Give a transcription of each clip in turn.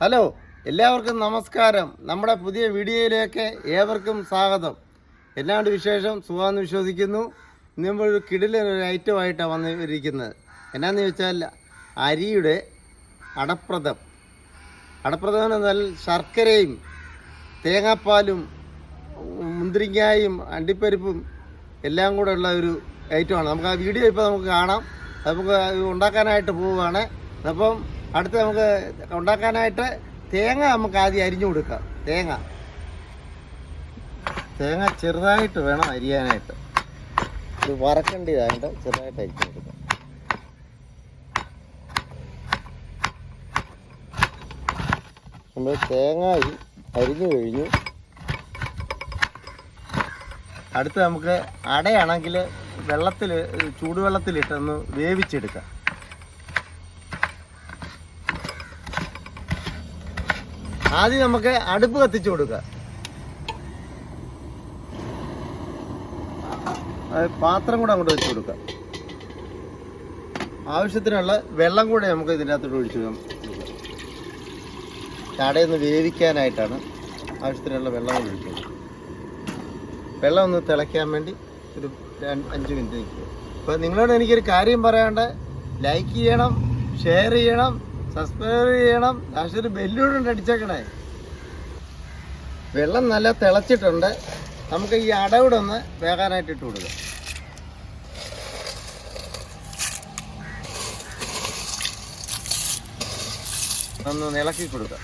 Hello, എല്ലാവർക്കും നമസ്കാരം. നമ്മുടെ പുതിയ വീഡിയോയിലേക്ക് ഏവർക്കും സ്വാഗതം. എന്നാണ്ട് വിശേഷം? സുഖമെന്ന് വിശ്വസിക്കുന്നു. ഇന്ന് നമ്മളൊരു കിടിലൊരു ഐറ്റമായിട്ടാണ് വന്നിരിക്കുന്നത്. എന്നാന്ന് ചോദിച്ചാൽ അരിയുടെ അടപ്രഥം എന്ന് പറഞ്ഞാൽ ശർക്കരയും തേങ്ങാപ്പാലും മുന്തിരിങ്ങായും അണ്ടിപ്പരിപ്പും എല്ലാം കൂടെ ഉള്ള ഒരു ഐറ്റമാണ്. നമുക്ക് ആ വീഡിയോ ഇപ്പോൾ നമുക്ക് കാണാം. നമുക്ക് ഉണ്ടാക്കാനായിട്ട് പോവുകയാണ്. അപ്പം അടുത്ത് നമുക്ക് ഉണ്ടാക്കാനായിട്ട് തേങ്ങ നമുക്ക് ആദ്യം അരിഞ്ഞു കൊടുക്കാം. തേങ്ങ ചെറുതായിട്ട് വേണം അരിയാനായിട്ട്. ഇത് വറക്കേണ്ടതായിട്ട് ചെറുതായിട്ട് അരിഞ്ഞു കൊടുക്കാം. നമ്മൾ തേങ്ങ അരിഞ്ഞു കഴിഞ്ഞു. അടുത്ത് നമുക്ക് അടയാണെങ്കിൽ ചൂടുവെള്ളത്തിലിട്ടൊന്ന് വേവിച്ചെടുക്കാം. ആദ്യം നമുക്ക് അടുപ്പ് കത്തിച്ചു കൊടുക്കാം. പാത്രം കൂടെ അങ്ങോട്ട് വെച്ച് കൊടുക്കാം. ആവശ്യത്തിനുള്ള വെള്ളം കൂടെ നമുക്ക് ഇതിൻ്റെ അകത്തോട്ട് ഒഴിച്ചു കൊടുക്കാം. അടയൊന്ന് വേവിക്കാനായിട്ടാണ് ആവശ്യത്തിനുള്ള വെള്ളം കൂടെ ഒഴിച്ചു കൊടുക്കുക. വെള്ളം ഒന്ന് തിളയ്ക്കാൻ വേണ്ടി ഒരു 5 മിനിറ്റ് നിൽക്കുക. അപ്പോൾ നിങ്ങളോട് എനിക്കൊരു കാര്യം പറയാണ്ട്, ലൈക്ക് ചെയ്യണം, ഷെയർ ചെയ്യണം, സബ്സ്ക്രൈബ് ചെയ്യണം. ലാസ്റ്റ് ബെല്ലൂടെ അടിച്ചേക്കണേ. വെള്ളം നല്ല തിളച്ചിട്ടുണ്ട്. നമുക്ക് ഈ അടവിടെ ഒന്ന് വേകാനായിട്ട് ഇട്ട് കൊടുക്കാം. ഒന്ന് ഇളക്കി കൊടുക്കാം.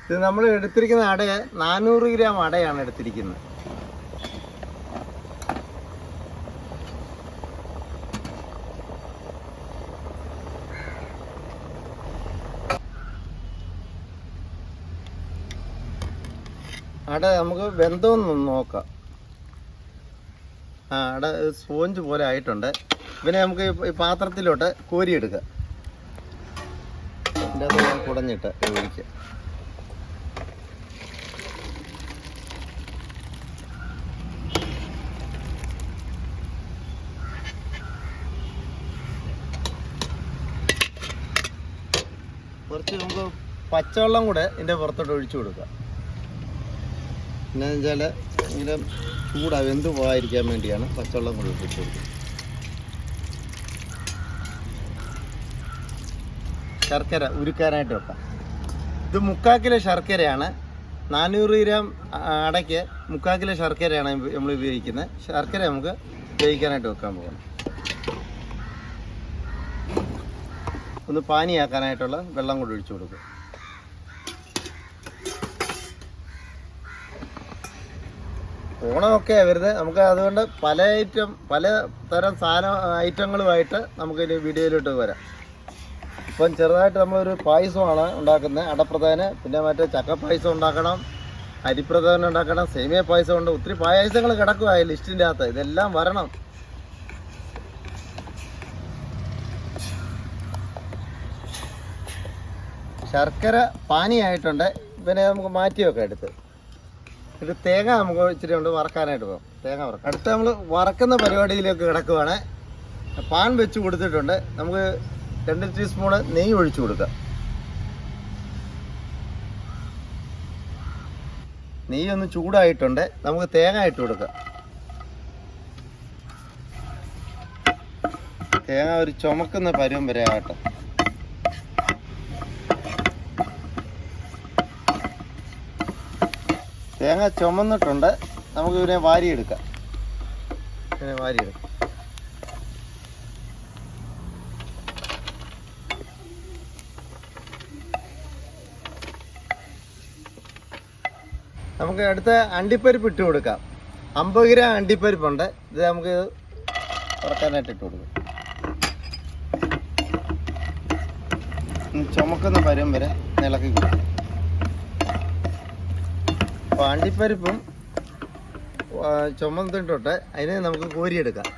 ഇത് നമ്മൾ എടുത്തിരിക്കുന്ന അട 400 ഗ്രാം അടയാണ് എടുത്തിരിക്കുന്നത്. അട നമുക്ക് വെന്തോന്ന് നോക്കാം. അട സ്പോഞ്ച് പോലെ ആയിട്ടുണ്ട്. പിന്നെ നമുക്ക് ഈ പാത്രത്തിലോട്ട് കോരിയെടുക്കാം. ഇതിൻ്റെ അത് കുടഞ്ഞിട്ട് ഒഴിക്കുക. കുറച്ച് നമുക്ക് പച്ചവെള്ളം കൂടെ ഇതിൻ്റെ പുറത്തോട്ട് ഒഴിച്ചു കൊടുക്കാം. എന്നാന്ന് വെച്ചാൽ ഇങ്ങനെ വെന്ത് പോകാതിരിക്കാൻ വേണ്ടിയാണ് പച്ചവെള്ളം കൂടെ ഒഴിച്ചു കൊടുക്കുക. ശർക്കര ഉരുക്കാനായിട്ട് വെക്കാം. ഇത് 3/4 കിലോ ശർക്കരയാണ്. 400 ഗ്രാം അടയ്ക്ക് 3/4 കിലോ ശർക്കരയാണ് നമ്മൾ ഉപയോഗിക്കുന്നത്. ശർക്കര നമുക്ക് ഉപയോഗിക്കാനായിട്ട് വെക്കാൻ പോകണം. ഒന്ന് പാനിയാക്കാനായിട്ടുള്ള വെള്ളം കൂടി ഒഴിച്ചു കൊടുക്കുക. ഓണമൊക്കെ വരുന്നത് നമുക്ക്, അതുകൊണ്ട് പല തരം ഐറ്റങ്ങളുമായിട്ട് നമുക്ക് ഈ വീഡിയോയിലോട്ട് വരാം. ഇപ്പം ചെറുതായിട്ട് നമ്മളൊരു പായസമാണ് ഉണ്ടാക്കുന്നത്, അടപ്രഥമന്. പിന്നെ മറ്റേ ചക്കപ്പായസം ഉണ്ടാക്കണം, അരിപ്രഥമൻ ഉണ്ടാക്കണം, സേമിയ പായസം ഉണ്ട്. ഒത്തിരി പായസങ്ങൾ കിടക്കുവായി ലിസ്റ്റിൻ്റെ അകത്ത്. ഇതെല്ലാം വരണം. ശർക്കര പാനിയായിട്ടുണ്ട്. പിന്നെ നമുക്ക് മാറ്റി വെക്കാം എടുത്ത്. ഇത് തേങ്ങ നമുക്ക് ഇച്ചിരി കൊണ്ട് വറക്കാനായിട്ട് പോകും. തേങ്ങ വറക്കാം. അടുത്ത് നമ്മൾ വറക്കുന്ന പരിപാടിയിലേക്ക് കിടക്കുവാണ്. പാൻ വെച്ച് കൊടുത്തിട്ടുണ്ട്. നമുക്ക് 2 ടീസ്പൂണ് നെയ്യ് ഒഴിച്ചു കൊടുക്കാം. നെയ്യ് ഒന്ന് ചൂടായിട്ടുണ്ട്. നമുക്ക് തേങ്ങ ഇട്ട് കൊടുക്കാം. തേങ്ങ ഒരു ചുമക്കുന്ന പരുവം വരെ ആകട്ടെ. തേങ്ങ ചുമന്നിട്ടുണ്ട്. നമുക്ക് ഇതിനെ വാരിയെടുക്കാം. നമുക്ക് അടുത്ത അണ്ടിപ്പരിപ്പ് ഇട്ട് കൊടുക്കാം. 50 ഗ്രാം അണ്ടിപ്പരിപ്പുണ്ട്. ഇത് നമുക്ക് വറക്കാനായിട്ട് ഇട്ട് കൊടുക്കാം. ചുമക്കുന്ന പരുവം വരെ ഇളക്കി കൊടുക്കാം. അപ്പോൾ അണ്ടിപ്പരിപ്പും ചുമന്നിട്ടോട്ട് അതിനെ നമുക്ക് കോരിയെടുക്കാം.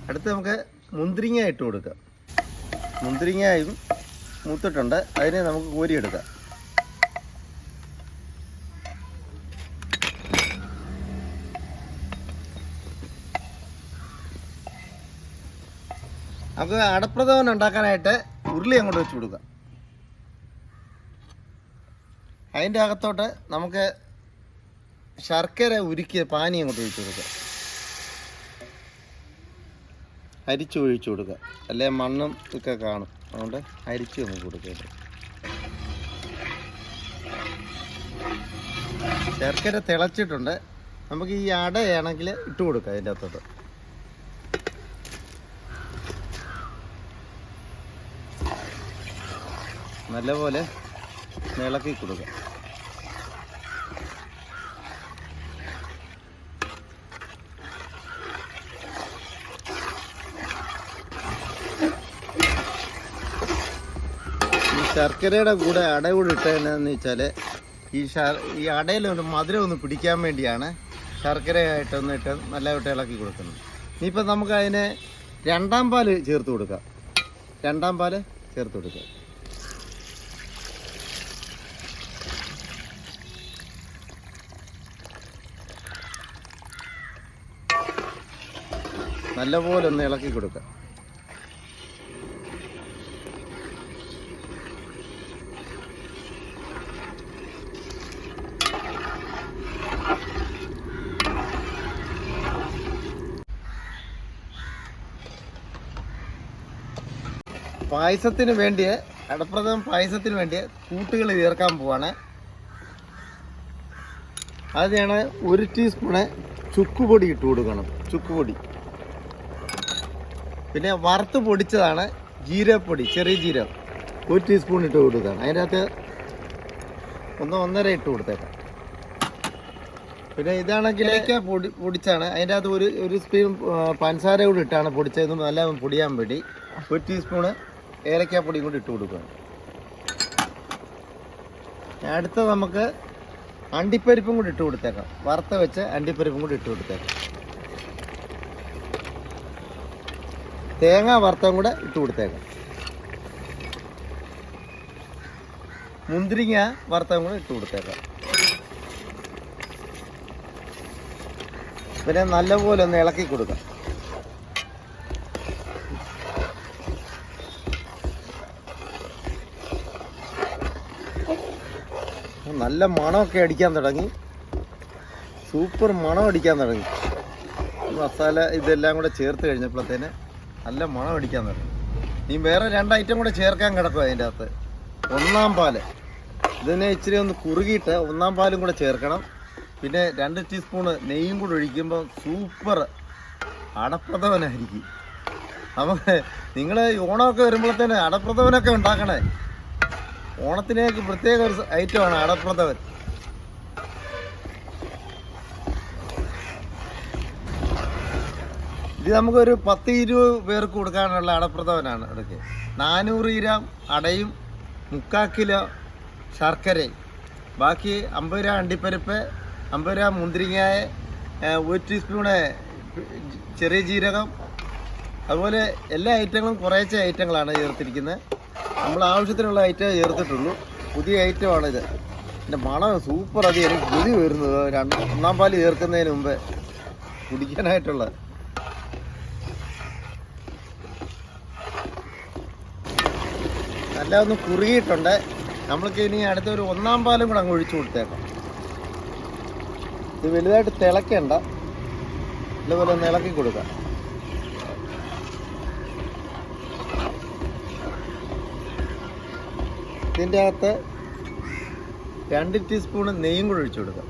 അടുത്ത് നമുക്ക് മുന്തിരിങ്ങ ഇട്ട് കൊടുക്കാം. മുന്തിരിങ്ങയും മൂത്തിട്ടുണ്ട്, അതിനെ നമുക്ക് കോരിയെടുക്കാം. നമുക്ക് അടപ്രഥമൻ ഉണ്ടാക്കാനായിട്ട് ഉരുളി അങ്ങോട്ട് വെച്ച് കൊടുക്കാം. അതിൻ്റെ അകത്തോട്ട് നമുക്ക് ശർക്കര ഉരുക്കിയ പാനി അങ്ങോട്ട് ഒഴിച്ചു കൊടുക്കുക. അരിച്ച് ഒഴിച്ചു കൊടുക്കുക, അല്ലെ മണ്ണും ഒക്കെ കാണും. അതുകൊണ്ട് അരിച്ച് നമുക്ക് കൊടുക്കുക. ശർക്കര തിളച്ചിട്ടുണ്ട്. നമുക്ക് ഈ അടയാണെങ്കിൽ ഇട്ട് കൊടുക്കാം അതിൻ്റെ അകത്തോട്ട്. നല്ലപോലെ ഇളക്കി കൊടുക്കുക. ഈ ശർക്കരയുടെ കൂടെ അട കൂടെ ഇട്ടതെന്നു വെച്ചാൽ ഈ അടയിലൊന്ന് മധുരം ഒന്ന് പിടിക്കാൻ വേണ്ടിയാണ് ശർക്കരയായിട്ടൊന്ന് ഇട്ട് നല്ലതായിട്ട് ഇളക്കി കൊടുക്കുന്നത്. ഇനിയിപ്പോൾ നമുക്ക് അതിന് രണ്ടാം പാല് ചേർത്ത് കൊടുക്കാം. രണ്ടാം പാല് ചേർത്ത് കൊടുക്കുക. നല്ലപോലെ ഒന്ന് ഇളക്കി കൊടുക്കുക. പായസത്തിന് വേണ്ടിയ അടപ്രഥമൻ പായസത്തിന് വേണ്ടിയ കൂട്ടുകൾ ചേർക്കാൻ പോവാണ്. അതിനാണ് 1 ടീസ്പൂണ് ചുക്കുപൊടി ഇട്ട് കൊടുക്കണം. ചുക്കുപൊടി. പിന്നെ വറുത്ത് പൊടിച്ചതാണ് ജീരകപ്പൊടി, ചെറിയ ജീരകം 1 ടീസ്പൂൺ ഇട്ട് കൊടുക്കുകയാണ്. അതിനകത്ത് 1.5 ഇട്ട് കൊടുത്തേക്കാം. പിന്നെ ഇതാണെങ്കിൽ പൊടിച്ചാണ്. അതിൻ്റെ അകത്ത് ഒരു സ്പൂൺ പഞ്ചസാര കൂടി ഇട്ടാണ് പൊടിച്ചത്, നല്ല പൊടിയാൻ വേണ്ടി. 1 ടീസ്പൂണ് ഏലക്കാപ്പൊടിയും കൂടി ഇട്ട് കൊടുക്കുകയാണ്. അടുത്ത നമുക്ക് അണ്ടിപ്പരിപ്പും കൂടി ഇട്ട് കൊടുത്തേക്കാം. വറുത്ത വെച്ച് അണ്ടിപ്പരിപ്പും കൂടി ഇട്ട് കൊടുത്തേക്കാം. തേങ്ങ വറുത്തതും കൂടെ ഇട്ട് കൊടുത്തേക്കാം. മുന്തിരിങ്ങ വറുത്തതും കൂടെ ഇട്ട് കൊടുത്തേക്കാം. പിന്നെ നല്ലപോലെ ഒന്ന് ഇളക്കി കൊടുക്കാം. നല്ല മണമൊക്കെ അടിക്കാൻ തുടങ്ങി. സൂപ്പർ മണം അടിക്കാൻ തുടങ്ങി. മസാല ഇതെല്ലാം കൂടെ ചേർത്ത് കഴിഞ്ഞപ്പോഴത്തേന് നല്ല മണം അടിക്കാൻ തുടങ്ങി. ഇനി വേറെ 2 ഐറ്റം കൂടെ ചേർക്കാൻ കിടക്കും അതിൻ്റെ അകത്ത്. 1-ാം പാല്. ഇതിനെ ഇച്ചിരി ഒന്ന് കുറുകിയിട്ട് 1-ാം പാലും കൂടെ ചേർക്കണം. പിന്നെ 2 ടീസ്പൂണ് നെയ്യും കൂടെ ഒഴിക്കുമ്പോൾ സൂപ്പർ അടപ്രഥമനായിരിക്കും. നമുക്ക് നിങ്ങൾ ഓണമൊക്കെ വരുമ്പോഴത്തേന് അടപ്രഥമനൊക്കെ ഉണ്ടാക്കണേ. ഓണത്തിലേക്ക് പ്രത്യേക ഒരു ഐറ്റമാണ് അടപ്രഥമൻ. ഇത് നമുക്കൊരു 10-20 പേർക്ക് കൊടുക്കാനുള്ള അടപ്രഥമനാണ്. ഇടയ്ക്ക് 400 ഗ്രാം അടയും 3/4 കിലോ ശർക്കരയും, ബാക്കി 50 ഗ്രാം അണ്ടിപ്പരിപ്പ്, 50 ഗ്രാം മുന്തിരിങ്ങായ, 1 ടീസ്പൂണ് ചെറിയ ജീരകം. അതുപോലെ എല്ലാ ഐറ്റങ്ങളും കുറേശ്ശെ ഐറ്റങ്ങളാണ് ചേർത്തിരിക്കുന്നത്. നമ്മൾ ആവശ്യത്തിനുള്ള ഐറ്റം ചേർത്തിട്ടുള്ളൂ. പുതിയ ഐറ്റമാണിത്. എൻ്റെ മണം സൂപ്പർ. അത് എനിക്ക് പുതി വരുന്നത് 1-ാം പാല് ചേർക്കുന്നതിന് മുമ്പ് കുടിക്കാനായിട്ടുള്ള. നല്ല ഒന്ന് കുറുകിയിട്ടുണ്ട്. നമ്മൾക്ക് ഇനി അടുത്തൊരു 1-ാം പാലും കൂടെ അങ്ങ് ഒഴിച്ചു കൊടുത്തേക്കാം. ഇത് വലുതായിട്ട് തിളയ്ക്കണ്ട, ഇതുപോലെ ഒന്ന് ഇളക്കി കൊടുക്കാം. ഇതിൻ്റെ അകത്ത് 2 ടീസ്പൂണ് നെയ്യും കൂടെ ഒഴിച്ചു കൊടുക്കാം.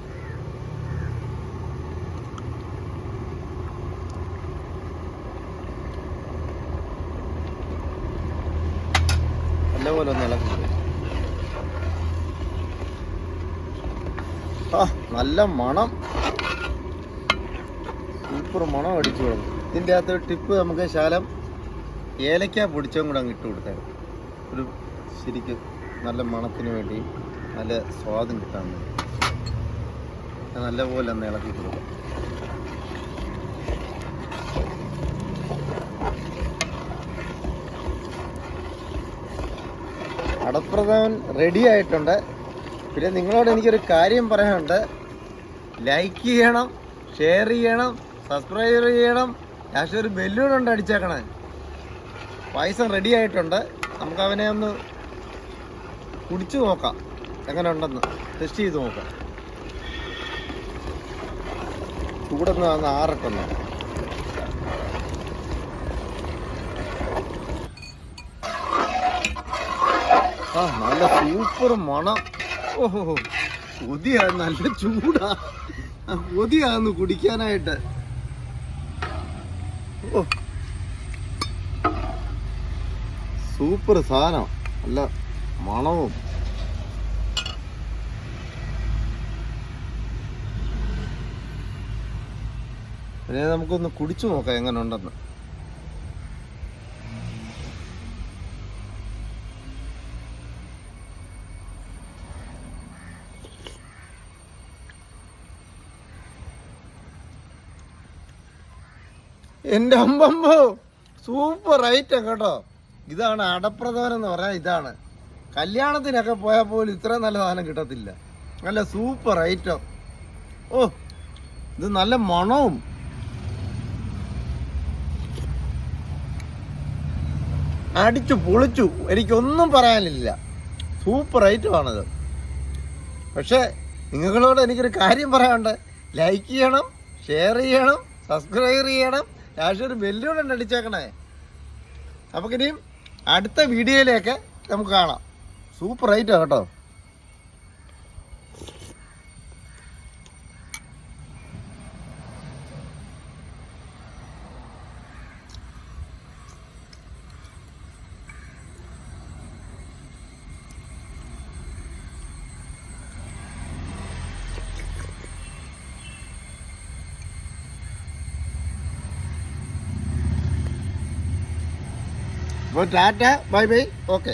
നല്ലപോലെ ഒന്ന് ഇളക്കി കൊടുക്കാം. നല്ല മണം, സൂപ്പർ മണം അടിച്ചു കൊടുക്കും. ഇതിൻ്റെ അകത്ത് ടിപ്പ് നമുക്ക് ശകലം ഏലക്ക പൊടിച്ചതും കൂടെ അങ്ങ് ഇട്ട് കൊടുത്തേക്കാം. ഒരു ശരിക്കും നല്ല മണത്തിന് വേണ്ടി, നല്ല സ്വാദും കിട്ടാൻ വേണ്ടി നല്ലപോലെ ഒന്ന് ഇളക്കി കൊടുക്കാം. അടപ്രഥമൻ റെഡി ആയിട്ടുണ്ട്. പിന്നെ നിങ്ങളോട് എനിക്കൊരു കാര്യം പറയാനുണ്ട്. ലൈക്ക് ചെയ്യണം, ഷെയർ ചെയ്യണം, സബ്സ്ക്രൈബ് ചെയ്യണം. ലാസ്റ്റ് ഒരു ബെല്ലൂടെ ഉണ്ട് അടിച്ചേക്കണേ. പായസം റെഡി ആയിട്ടുണ്ട്. നമുക്ക് അവനെ ഒന്ന് കുടിച്ചു നോക്കാം, എങ്ങനെ ഉണ്ടെന്ന് ടെസ്റ്റ് ചെയ്ത് നോക്കാം. ചൂടൊന്ന് വന്ന് ആറട്ടെന്ന്. ആ നല്ല സൂപ്പർ മണം. ഓഹോ കൊതിയാ, നല്ല ചൂടാ, കൊതിയാന്ന് കുടിക്കാനായിട്ട്. ഓ സൂപ്പർ സാധനം, നല്ല മണവും. പിന്നെ നമുക്കൊന്ന് കുടിച്ചു നോക്കാം എങ്ങനെ ഉണ്ടെന്ന്. എൻ്റെ അമ്പമ്പോ സൂപ്പർ ഐറ്റം കേട്ടോ. ഇതാണ് അടപ്രഥമൻ എന്ന് പറയാൻ. ഇതാണ് കല്യാണത്തിനൊക്കെ പോയാൽ പോലും ഇത്രയും നല്ല സാധനം കിട്ടത്തില്ല. നല്ല സൂപ്പർ ഐറ്റം. ഓ ഇത് നല്ല മണവും. അടിച്ചു പൊളിച്ചു, എനിക്കൊന്നും പറയാനില്ല. സൂപ്പർ ഐറ്റമാണിത്. പക്ഷേ നിങ്ങളോട് എനിക്കൊരു കാര്യം പറയാനുണ്ട്. ലൈക്ക് ചെയ്യണം, ഷെയർ ചെയ്യണം, സബ്സ്ക്രൈബ് ചെയ്യണം, ലാസ്റ്റൊരു ബെല്ലൂടെ അടിച്ചേക്കണേ. നമുക്കിനിയും അടുത്ത വീഡിയോയിലേക്ക് നമുക്ക് കാണാം. സൂപ്പർ ഐറ്റം കേട്ടോ. അപ്പോൾ ടാറ്റ, ബൈ ബൈ, ഓക്കെ.